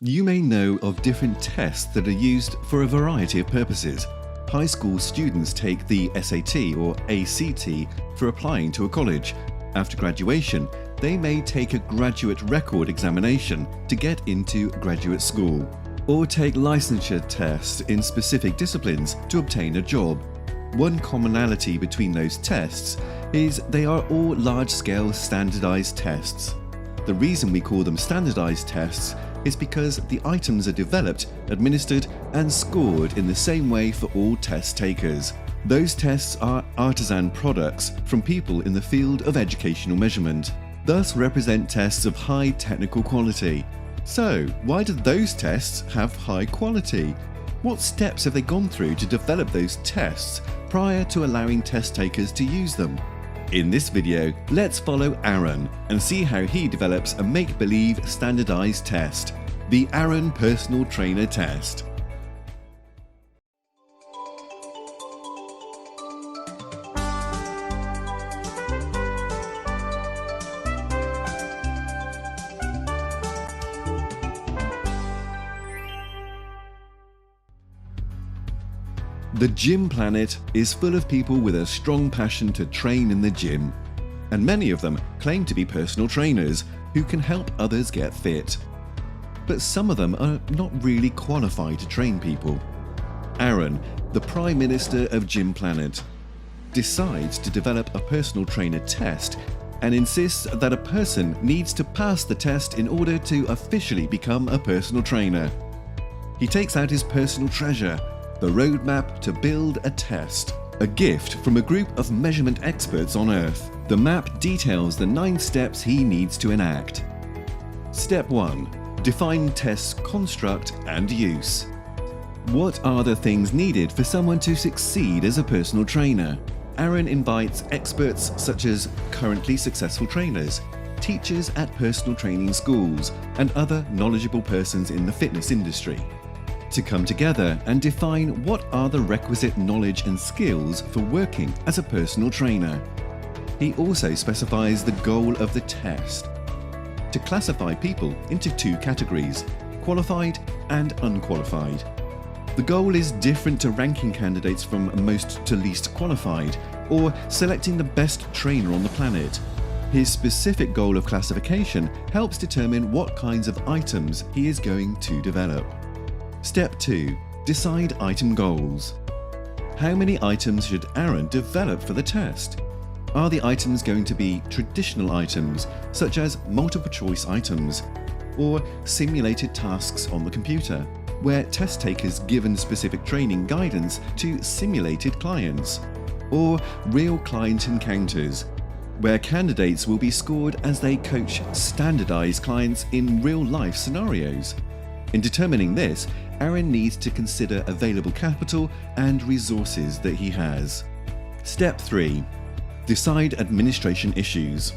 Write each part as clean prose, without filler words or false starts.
You may know of different tests that are used for a variety of purposes. High school students take the SAT or ACT for applying to a college. After graduation, they may take a graduate record examination to get into graduate school, or take licensure tests in specific disciplines to obtain a job. One commonality between those tests is they are all large-scale standardized tests. The reason we call them standardized tests is because the items are developed, administered, and scored in the same way for all test takers. Those tests are artisan products from people in the field of educational measurement, thus represent tests of high technical quality. So, why do those tests have high quality? What steps have they gone through to develop those tests prior to allowing test takers to use them? In this video, let's follow Aaron and see how he develops a make-believe standardized test, the Aaron Personal Trainer Test. The gym planet is full of people with a strong passion to train in the gym, and many of them claim to be personal trainers who can help others get fit. But some of them are not really qualified to train people. Aaron, the Prime Minister of Gym Planet, decides to develop a personal trainer test and insists that a person needs to pass the test in order to officially become a personal trainer. He takes out his personal treasure, the roadmap to build a test, a gift from a group of measurement experts on Earth. The map details the 9 steps he needs to enact. Step 1. Define test's construct and use. What are the things needed for someone to succeed as a personal trainer? Aaron invites experts such as currently successful trainers, teachers at personal training schools, and other knowledgeable persons in the fitness industry to come together and define what are the requisite knowledge and skills for working as a personal trainer. He also specifies the goal of the test, to classify people into 2 categories, qualified and unqualified. The goal is different to ranking candidates from most to least qualified, or selecting the best trainer on the planet. His specific goal of classification helps determine what kinds of items he is going to develop. Step 2. Decide item goals. How many items should Aaron develop for the test? Are the items going to be traditional items, such as multiple choice items, or simulated tasks on the computer, where test takers given specific training guidance to simulated clients, or real client encounters, where candidates will be scored as they coach standardized clients in real-life scenarios? In determining this, Aaron needs to consider available capital and resources that he has. Step 3. Decide administration issues.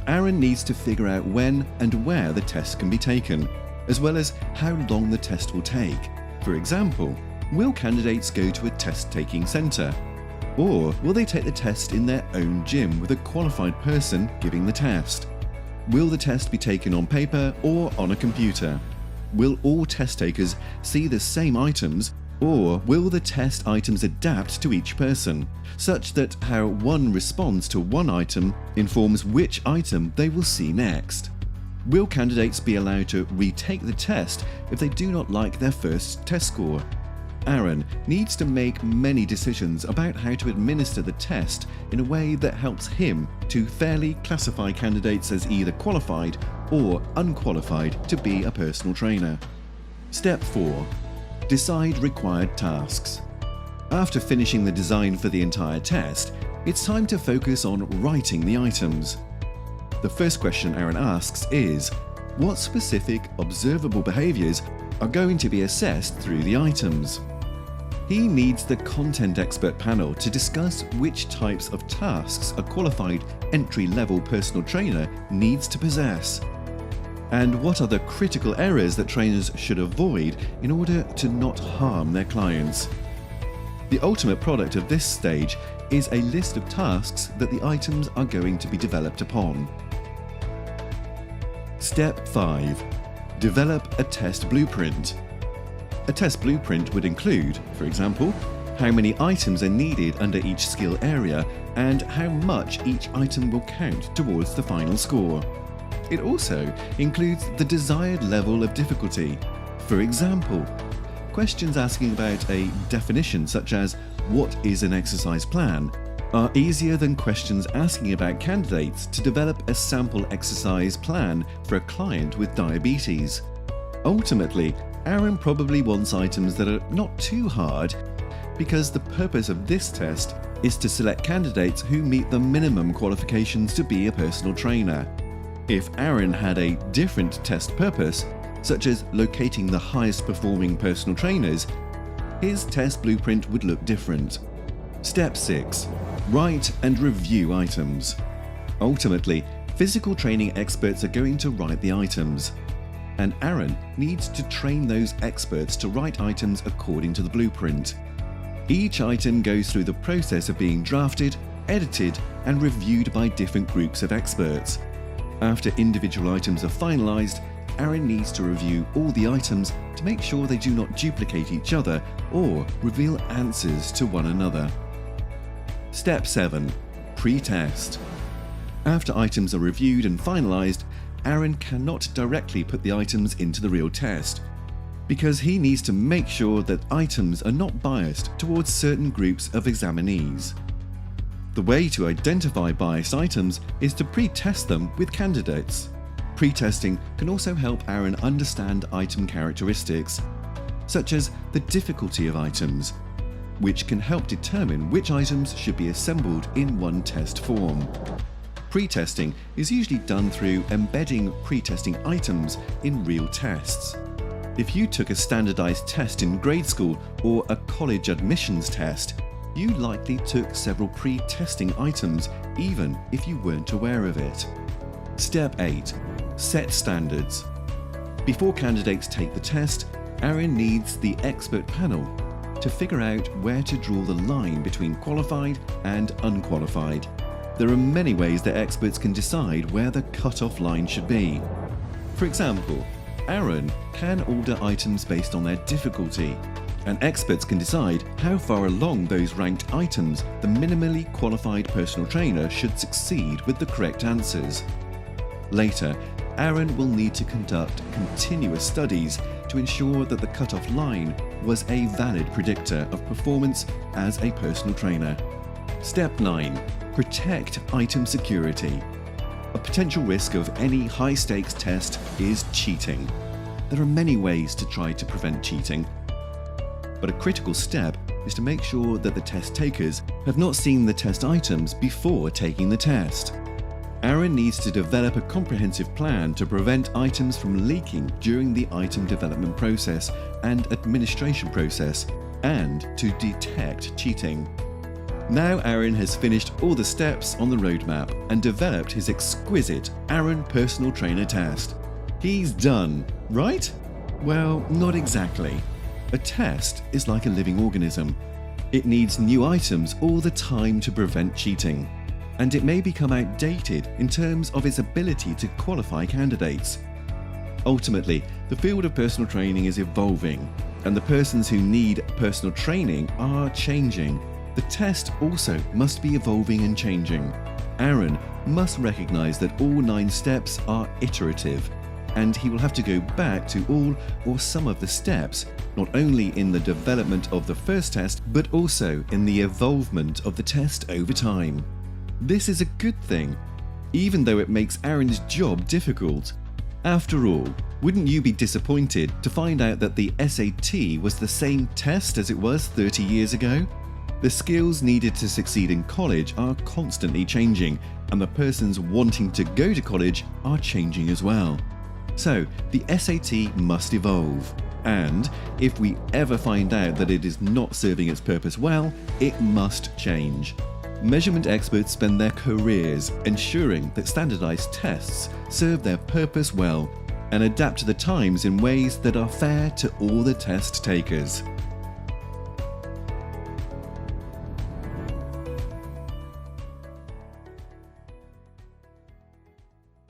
Aaron needs to figure out when and where the test can be taken, as well as how long the test will take. For example, will candidates go to a test-taking center? Or will they take the test in their own gym with a qualified person giving the test? Will the test be taken on paper or on a computer? Will all test takers see the same items, or will the test items adapt to each person, such that how one responds to one item informs which item they will see next? Will candidates be allowed to retake the test if they do not like their first test score? Aaron needs to make many decisions about how to administer the test in a way that helps him to fairly classify candidates as either qualified or unqualified to be a personal trainer. Step 4. Decide required tasks. After finishing the design for the entire test, it's time to focus on writing the items. The first question Aaron asks is, what specific observable behaviors are going to be assessed through the items? He needs the content expert panel to discuss which types of tasks a qualified entry-level personal trainer needs to possess, and what are the critical errors that trainers should avoid in order to not harm their clients. The ultimate product of this stage is a list of tasks that the items are going to be developed upon. Step 5. Develop a test blueprint. A test blueprint would include, for example, how many items are needed under each skill area and how much each item will count towards the final score. It also includes the desired level of difficulty. For example, questions asking about a definition such as "What is an exercise plan?" are easier than questions asking about candidates to develop a sample exercise plan for a client with diabetes. Ultimately, Aaron probably wants items that are not too hard because the purpose of this test is to select candidates who meet the minimum qualifications to be a personal trainer. If Aaron had a different test purpose, such as locating the highest performing personal trainers, his test blueprint would look different. Step 6. Write and review items. Ultimately, physical training experts are going to write the items, and Aaron needs to train those experts to write items according to the blueprint. Each item goes through the process of being drafted, edited, and reviewed by different groups of experts. After individual items are finalized, Aaron needs to review all the items to make sure they do not duplicate each other or reveal answers to one another. Step 7. Pre-test. After items are reviewed and finalized, Aaron cannot directly put the items into the real test, because he needs to make sure that items are not biased towards certain groups of examinees. The way to identify biased items is to pre-test them with candidates. Pre-testing can also help Aaron understand item characteristics, such as the difficulty of items, which can help determine which items should be assembled in one test form. Pre-testing is usually done through embedding pre-testing items in real tests. If you took a standardized test in grade school or a college admissions test, you likely took several pre-testing items even if you weren't aware of it. Step 8. Set standards. Before candidates take the test, Aaron needs the expert panel to figure out where to draw the line between qualified and unqualified. There are many ways that experts can decide where the cut-off line should be. For example, Aaron can order items based on their difficulty, and experts can decide how far along those ranked items the minimally qualified personal trainer should succeed with the correct answers. Later, Aaron will need to conduct continuous studies to ensure that the cut-off line was a valid predictor of performance as a personal trainer. Step 9. Protect item security. A potential risk of any high-stakes test is cheating. There are many ways to try to prevent cheating, but a critical step is to make sure that the test takers have not seen the test items before taking the test. Aaron needs to develop a comprehensive plan to prevent items from leaking during the item development process and administration process, and to detect cheating. Now Aaron has finished all the steps on the roadmap and developed his exquisite Aaron Personal Trainer test. He's done, right? Well, not exactly. A test is like a living organism. It needs new items all the time to prevent cheating, and it may become outdated in terms of its ability to qualify candidates. Ultimately, the field of personal training is evolving, and the persons who need personal training are changing. The test also must be evolving and changing. Aaron must recognize that all 9 steps are iterative, and he will have to go back to all or some of the steps, not only in the development of the first test, but also in the evolvement of the test over time. This is a good thing, even though it makes Aaron's job difficult. After all, wouldn't you be disappointed to find out that the SAT was the same test as it was 30 years ago? The skills needed to succeed in college are constantly changing, and the persons wanting to go to college are changing as well. So, the SAT must evolve, and if we ever find out that it is not serving its purpose well, it must change. Measurement experts spend their careers ensuring that standardized tests serve their purpose well and adapt to the times in ways that are fair to all the test takers.